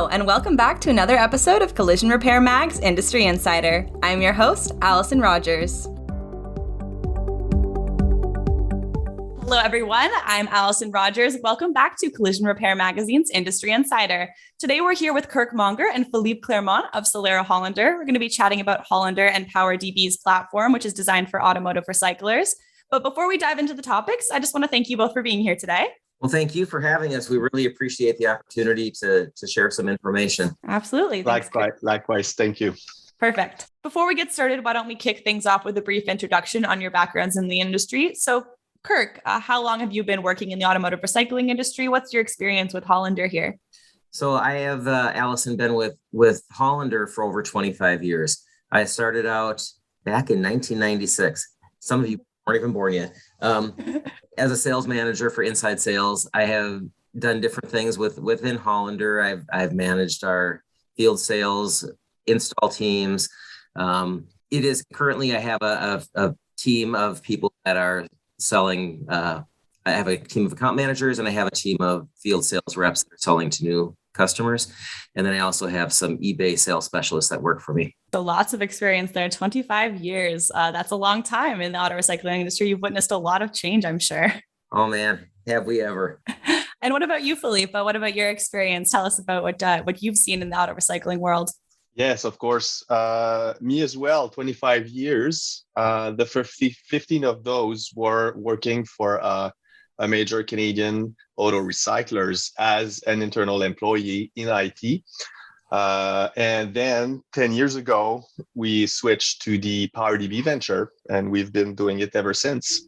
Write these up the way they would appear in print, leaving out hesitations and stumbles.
Hello, and welcome back to another episode of Collision Repair Mag's Industry Insider. I'm your host, Allison Rogers. Hello, everyone. I'm Allison Rogers. Welcome back to Collision Repair Magazine's Industry Insider. Today, we're here with Kirk Monger and Philippe Clermont of Hollander. We're going to be chatting about Hollander and POWER-DB's platform, which is designed for automotive recyclers. But before we dive into the topics, I just want to thank you both for being here today. Well, thank you for having us. We really appreciate the opportunity to share some information. Absolutely. Thanks, Likewise. Thank you. Perfect. Before we get started, why don't we kick things off with a brief introduction on your backgrounds in the industry? So, Kirk, how long have you been working in the automotive recycling industry? What's your experience with Hollander here? So I have, Allison, been with Hollander for over 25 years. I started out back in 1996. Some of you weren't even born yet. As a sales manager for inside sales, I have done different things within Hollander. I've managed our field sales, install teams. It is currently, I have a team of people that are selling. I have a team of account managers and I have a team of field sales reps that are selling to new customers. And then I also have some eBay sales specialists that work for me. So lots of experience there, 25 years. That's a long time in the auto recycling industry. You've witnessed a lot of change, I'm sure. Oh man, have we ever. And what about you, Philippe? What about your experience? Tell us about what you've seen in the auto recycling world. Yes, of course. Me as well, 25 years. The 15 of those were working for a major Canadian auto recyclers as an internal employee in IT. And then 10 years ago, we switched to the POWER-DB venture, and we've been doing it ever since.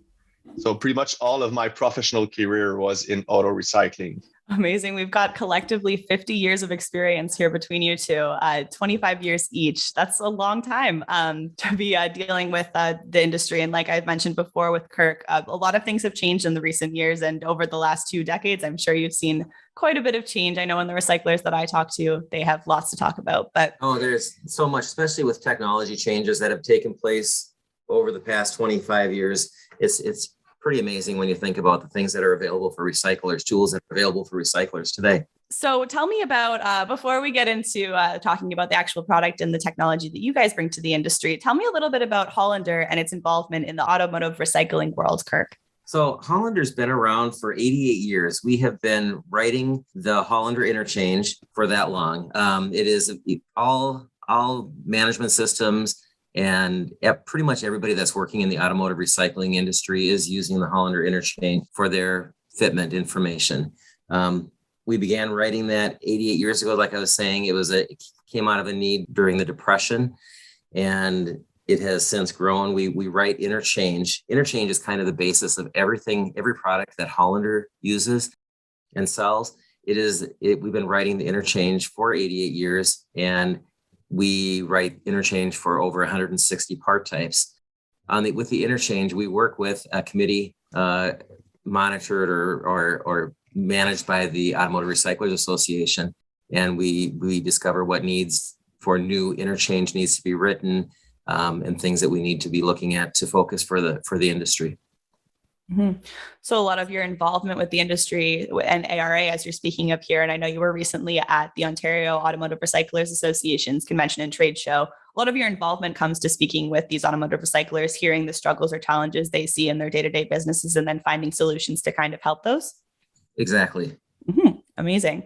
So pretty much all of my professional career was in auto recycling. Amazing. We've got collectively 50 years of experience here between you two, 25 years each. That's a long time to be dealing with the industry. And like I mentioned before with Kirk, a lot of things have changed in the recent years. And over the last 2 decades, I'm sure you've seen quite a bit of change. I know in the recyclers that I talk to, they have lots to talk about. But there's so much, especially with technology changes that have taken place over the past 25 years. It's pretty amazing when you think about the things that are available for recyclers, tools that are available for recyclers today. So tell me about, before we get into talking about the actual product and the technology that you guys bring to the industry, tell me a little bit about Hollander and its involvement in the automotive recycling world, Kirk. So Hollander's been around for 88 years. We have been writing the Hollander interchange for that long. It is all management systems, and pretty much everybody that's working in the automotive recycling industry is using the Hollander interchange for their fitment information. We began writing that 88 years ago. Like I was saying, it came out of a need during the Depression, and it has since grown. We write interchange. Interchange is kind of the basis of everything, every product that Hollander uses and sells. We've been writing the interchange for 88 years, and we write interchange for over 160 part types. With the interchange, we work with a committee monitored or managed by the Automotive Recyclers Association, and we discover what needs for new interchange needs to be written, and things that we need to be looking at to focus for the industry. Mm-hmm. So a lot of your involvement with the industry and ARA, as you're speaking up here, and I know you were recently at the Ontario Automotive Recyclers Association's convention and trade show. A lot of your involvement comes to speaking with these automotive recyclers, hearing the struggles or challenges they see in their day-to-day businesses, and then finding solutions to kind of help those. Exactly. Mm-hmm. Amazing.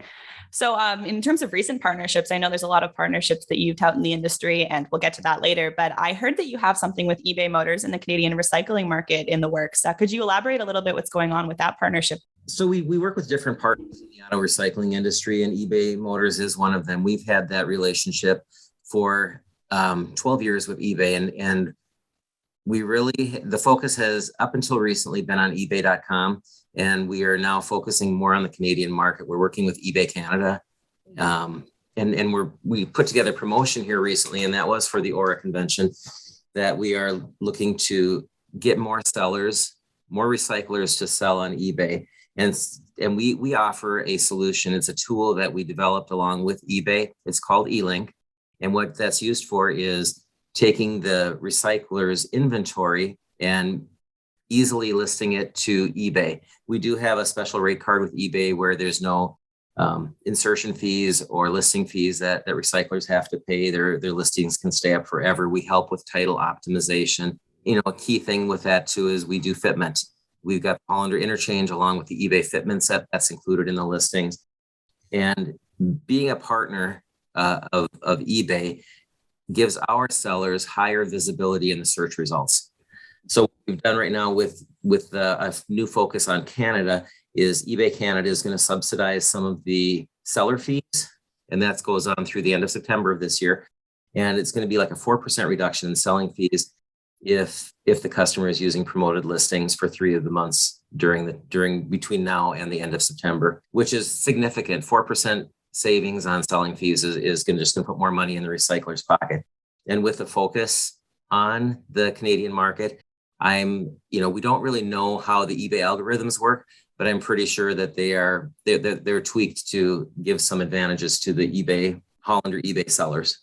So in terms of recent partnerships, I know there's a lot of partnerships that you tout in the industry, and we'll get to that later, but I heard that you have something with eBay Motors in the Canadian recycling market in the works. Could you elaborate a little bit what's going on with that partnership? So we work with different partners in the auto recycling industry, and eBay Motors is one of them. We've had that relationship for 12 years with eBay, and the focus has up until recently been on ebay.com. And we are now focusing more on the Canadian market. We're working with eBay Canada. And we put together a promotion here recently, and that was for the AURA convention, that we are looking to get more sellers, more recyclers to sell on eBay. And we offer a solution. It's a tool that we developed along with eBay. It's called eLink. And what that's used for is taking the recycler's inventory and easily listing it to eBay. We do have a special rate card with eBay where there's no insertion fees or listing fees that recyclers have to pay. Their listings can stay up forever. We help with title optimization. A key thing with that too is we do fitment. We've got Hollander interchange along with the eBay fitment set that's included in the listings. And being a partner of eBay gives our sellers higher visibility in the search results. So what we've done right now with a new focus on Canada is eBay Canada is going to subsidize some of the seller fees, and that goes on through the end of September of this year. And it's going to be like a 4% reduction in selling fees if the customer is using promoted listings for 3 of the months between now and the end of September, which is significant. 4% savings on selling fees is going to put more money in the recycler's pocket. And with the focus on the Canadian market, we don't really know how the eBay algorithms work, but I'm pretty sure that they're tweaked to give some advantages to the Hollander eBay sellers.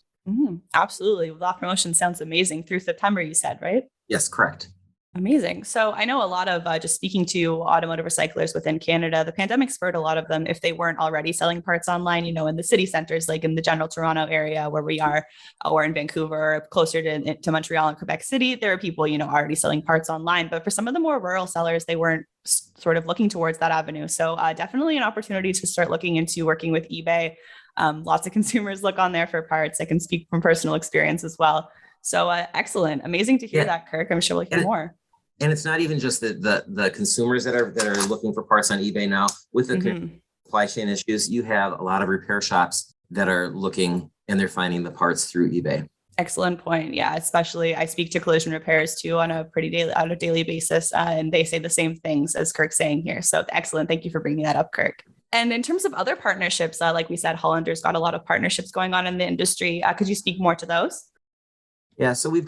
Absolutely. Well, that promotion sounds amazing through September, you said, right? Yes, correct. Amazing. So I know a lot of just speaking to automotive recyclers within Canada, the pandemic spurred a lot of them, if they weren't already selling parts online, in the city centers, like in the general Toronto area where we are, or in Vancouver, closer to Montreal and Quebec City, there are people, already selling parts online. But for some of the more rural sellers, they weren't sort of looking towards that avenue. So definitely an opportunity to start looking into working with eBay. Lots of consumers look on there for parts. I can speak from personal experience as well. So excellent. Amazing to hear that, Kirk. I'm sure we'll hear more. And it's not even just the consumers that are looking for parts on eBay now. With the supply chain issues, you have a lot of repair shops that are looking and they're finding the parts through eBay. Excellent point. Yeah, especially I speak to collision repairs too on a daily basis, and they say the same things as Kirk's saying here. So excellent. Thank you for bringing that up, Kirk. And in terms of other partnerships, like we said, Hollander's got a lot of partnerships going on in the industry. Could you speak more to those? Yeah, so we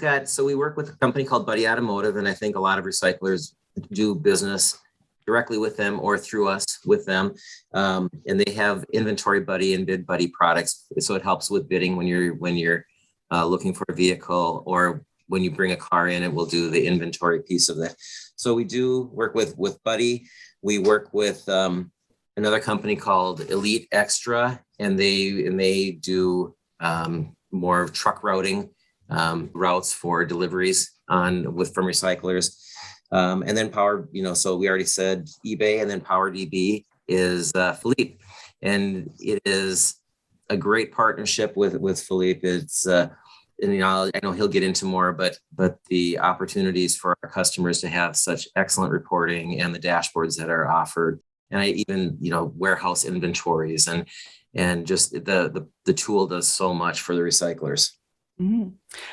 work with a company called Buddy Automotive, and I think a lot of recyclers do business directly with them or through us with them. And they have Inventory Buddy and Bid Buddy products. So it helps with bidding when you're looking for a vehicle, or when you bring a car in, it will do the inventory piece of it. So we do work with Buddy. We work with another company called Elite Extra, and they do more truck routing. Routes for deliveries from recyclers. And then so we already said eBay, and then POWER-DB is Philippe. And it is a great partnership with Philippe. It's, I know he'll get into more, but the opportunities for our customers to have such excellent reporting and the dashboards that are offered, and even, warehouse inventories and just the tool does so much for the recyclers.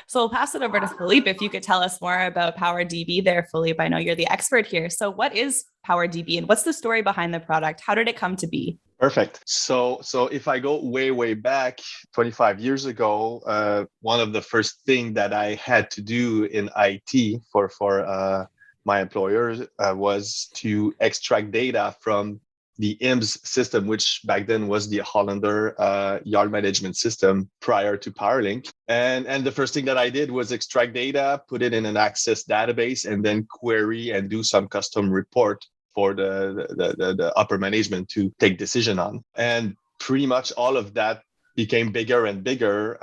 So we'll pass it over to Philippe. If you could tell us more about POWER-DB there, Philippe. I know you're the expert here. So what is POWER-DB and what's the story behind the product? How did it come to be? Perfect. So if I go way back, 25 years ago, one of the first things that I had to do in IT for my employer was to extract data from the IMS system, which back then was the Hollander yard management system prior to Powerlink. And the first thing that I did was extract data, put it in an Access database, and then query and do some custom report for the upper management to take decision on. And pretty much all of that became bigger and bigger,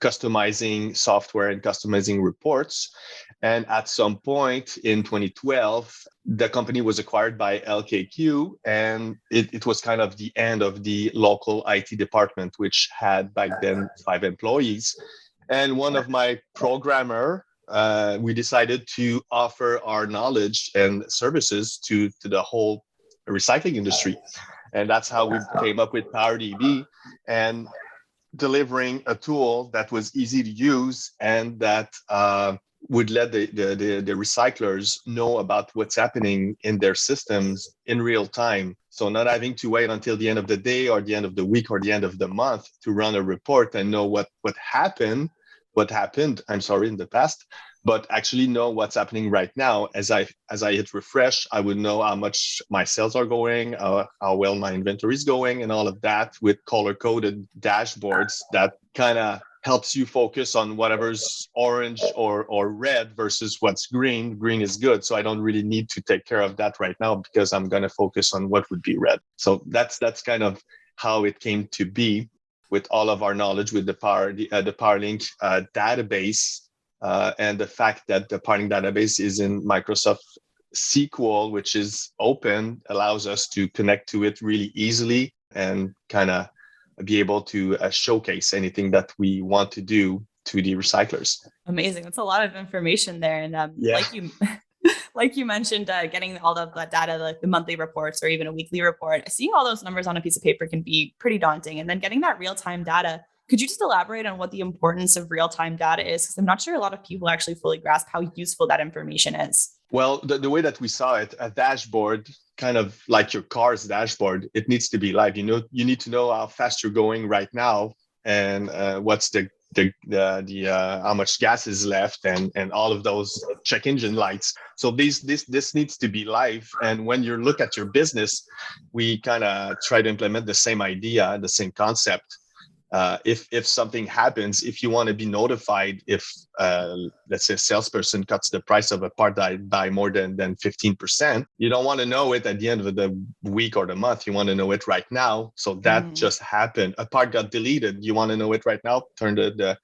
customizing software and customizing reports. And at some point in 2012, the company was acquired by LKQ, and it was kind of the end of the local IT department, which had back then 5 employees. And one of my programmer, we decided to offer our knowledge and services to the whole recycling industry. And that's how we came up with POWER-DB, and delivering a tool that was easy to use and that would let the recyclers know about what's happening in their systems in real time. So not having to wait until the end of the day or the end of the week or the end of the month to run a report and know what happened, in the past, but actually know what's happening right now. As I hit refresh, I would know how much my sales are going, how well my inventory is going, and all of that with color-coded dashboards that kind of helps you focus on whatever's orange or red versus what's green. Green is good. So I don't really need to take care of that right now because I'm going to focus on what would be red. So that's kind of how it came to be, with all of our knowledge with the Powerlink database, and the fact that the Powerlink database is in Microsoft SQL, which is open, allows us to connect to it really easily and kind of be able to showcase anything that we want to do to the recyclers. Amazing. That's a lot of information there. And like you mentioned, getting all of that data, like the monthly reports or even a weekly report, seeing all those numbers on a piece of paper can be pretty daunting. And then getting that real-time data, could you just elaborate on what the importance of real-time data is? Because I'm not sure a lot of people actually fully grasp how useful that information is. Well, the way that we saw it, a dashboard, kind of like your car's dashboard, it needs to be live. You need to know how fast you're going right now, and what's the how much gas is left, and all of those check engine lights. So this needs to be live. And when you look at your business, we kind of try to implement the same idea, the same concept. If something happens, if you want to be notified, if let's say a salesperson cuts the price of a part by more than 15%, you don't want to know it at the end of the week or the month. You want to know it right now. So that just happened. A part got deleted. You want to know it right now. Turn the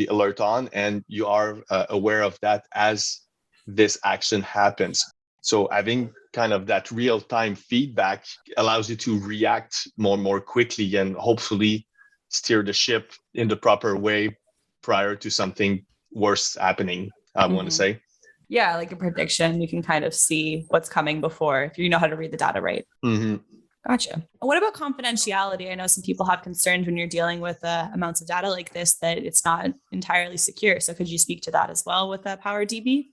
alert on, and you are aware of that as this action happens. So having kind of that real-time feedback allows you to react more quickly and hopefully steer the ship in the proper way prior to something worse happening, I want to say. Yeah, like a prediction. You can kind of see what's coming before, if you know how to read the data right. Gotcha. What about confidentiality? I know some people have concerns when you're dealing with amounts of data like this, that it's not entirely secure. So could you speak to that as well with POWER-DB?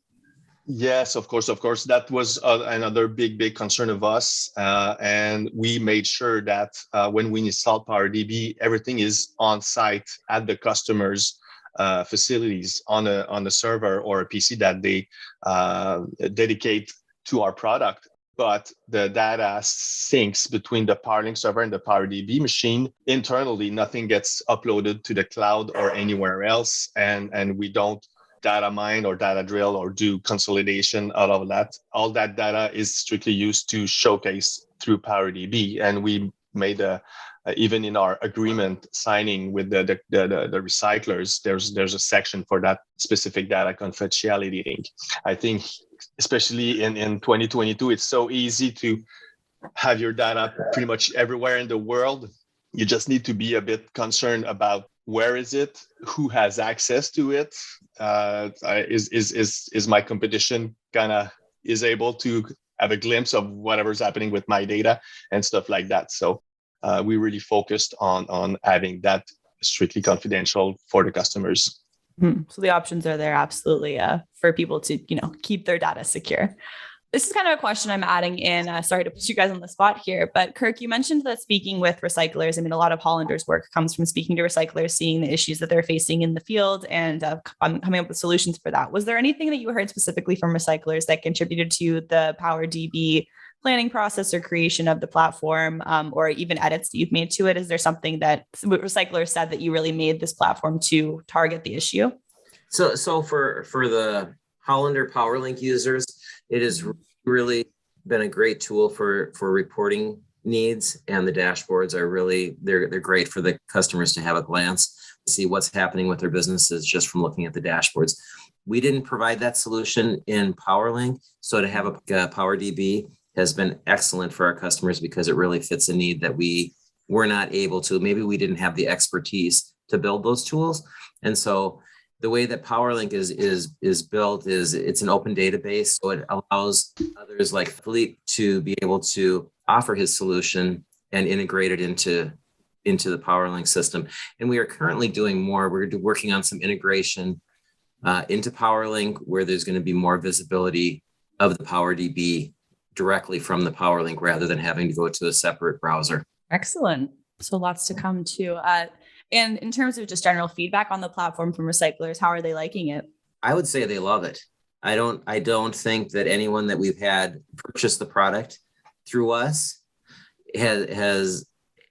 Yes, of course. That was another big concern of us. And we made sure that when we install POWER-DB, everything is on site at the customer's facilities on a server or a PC that they dedicate to our product. But the data syncs between the Powerlink server and the POWER-DB machine internally. Nothing gets uploaded to the cloud or anywhere else. And we don't data mine or data drill or do consolidation out of that. All that data is strictly used to showcase through POWER-DB. And we made even in our agreement signing with the recyclers, there's a section for that specific data confidentiality link. I think especially in 2022, it's so easy to have your data pretty much everywhere in the world. You just need to be a bit concerned about where is it, who has access to it, is my competition kind of is able to have a glimpse of whatever's happening with my data and stuff like that. So we really focused on having that strictly confidential for the customers. So the options are there, absolutely, for people to keep their data secure. This is kind of a question I'm adding in. Sorry to put you guys on the spot here, but Kirk, you mentioned that speaking with recyclers, I mean, a lot of Hollander's work comes from speaking to recyclers, seeing the issues that they're facing in the field and coming up with solutions for that. Was there anything that you heard specifically from recyclers that contributed to the POWER-DB planning process or creation of the platform, or even edits that you've made to it? Is there something that recyclers said that you really made this platform to target the issue? So for the Hollander PowerLink users, it has really been a great tool for reporting needs, and the dashboards are really, they're great for the customers to have a glance, see what's happening with their businesses just from looking at the dashboards. We didn't provide that solution in PowerLink, so to have a POWER-DB has been excellent for our customers because it really fits a need that we were not able to. Maybe we didn't have the expertise to build those tools, and so the way that PowerLink is built is it's an open database, so it allows others like Philippe to be able to offer his solution and integrate it into the PowerLink system. And we are currently doing more. We're working on some integration into PowerLink, where there's going to be more visibility of the POWER-DB directly from the PowerLink rather than having to go to a separate browser. Excellent. So lots to come too. And in terms of just general feedback on the platform from recyclers, how are they liking it? I would say they love it. I don't think that anyone that we've had purchase the product through us has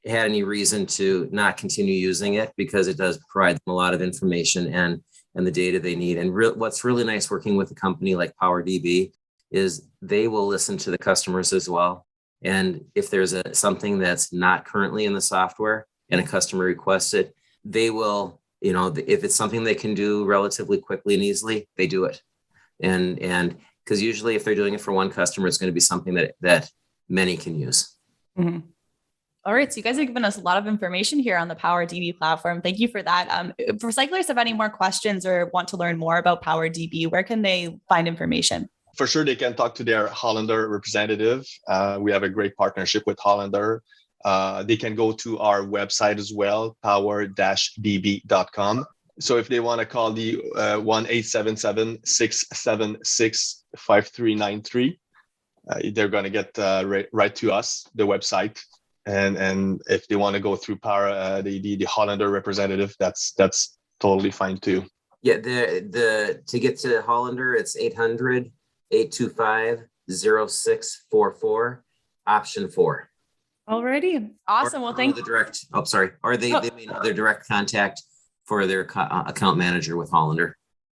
had any reason to not continue using it, because it does provide them a lot of information and the data they need. And what's really nice working with a company like POWER-DB is they will listen to the customers as well. And if there's something that's not currently in the software and a customer requests it, they will, if it's something they can do relatively quickly and easily, they do it. And because usually if they're doing it for one customer, it's going to be something that many can use. Mm-hmm. All right. So you guys have given us a lot of information here on the POWER-DB platform. Thank you for that. If recyclers have any more questions or want to learn more about POWER-DB, where can they find information? For sure, they can talk to their Hollander representative. We have a great partnership with Hollander. They can go to our website as well, power-db.com. So if they want to call the 1-877-676-5393, they're going to get right to us, the website. And if they want to go through the Hollander representative, that's totally fine too. Yeah, to get to Hollander, it's 800-825-0644, option 4. Alrighty. Awesome. Well, thank you. They may know their direct contact for their account manager with Hollander.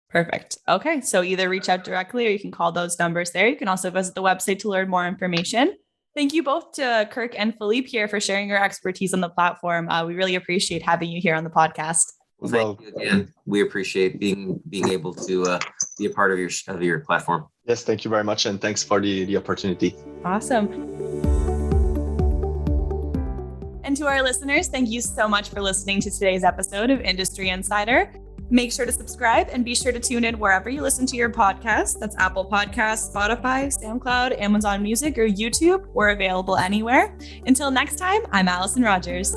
Perfect. Okay. So either reach out directly or you can call those numbers there. You can also visit the website to learn more information. Thank you both to Kirk and Philippe here for sharing your expertise on the platform. We really appreciate having you here on the podcast. Well, thank you again. We appreciate being able to be a part of your platform. Yes, thank you very much. And thanks for the opportunity. Awesome. And to our listeners, thank you so much for listening to today's episode of Industry Insider. Make sure to subscribe and be sure to tune in wherever you listen to your podcast. That's Apple Podcasts, Spotify, SoundCloud, Amazon Music, or YouTube. We're available anywhere. Until next time, I'm Allison Rogers.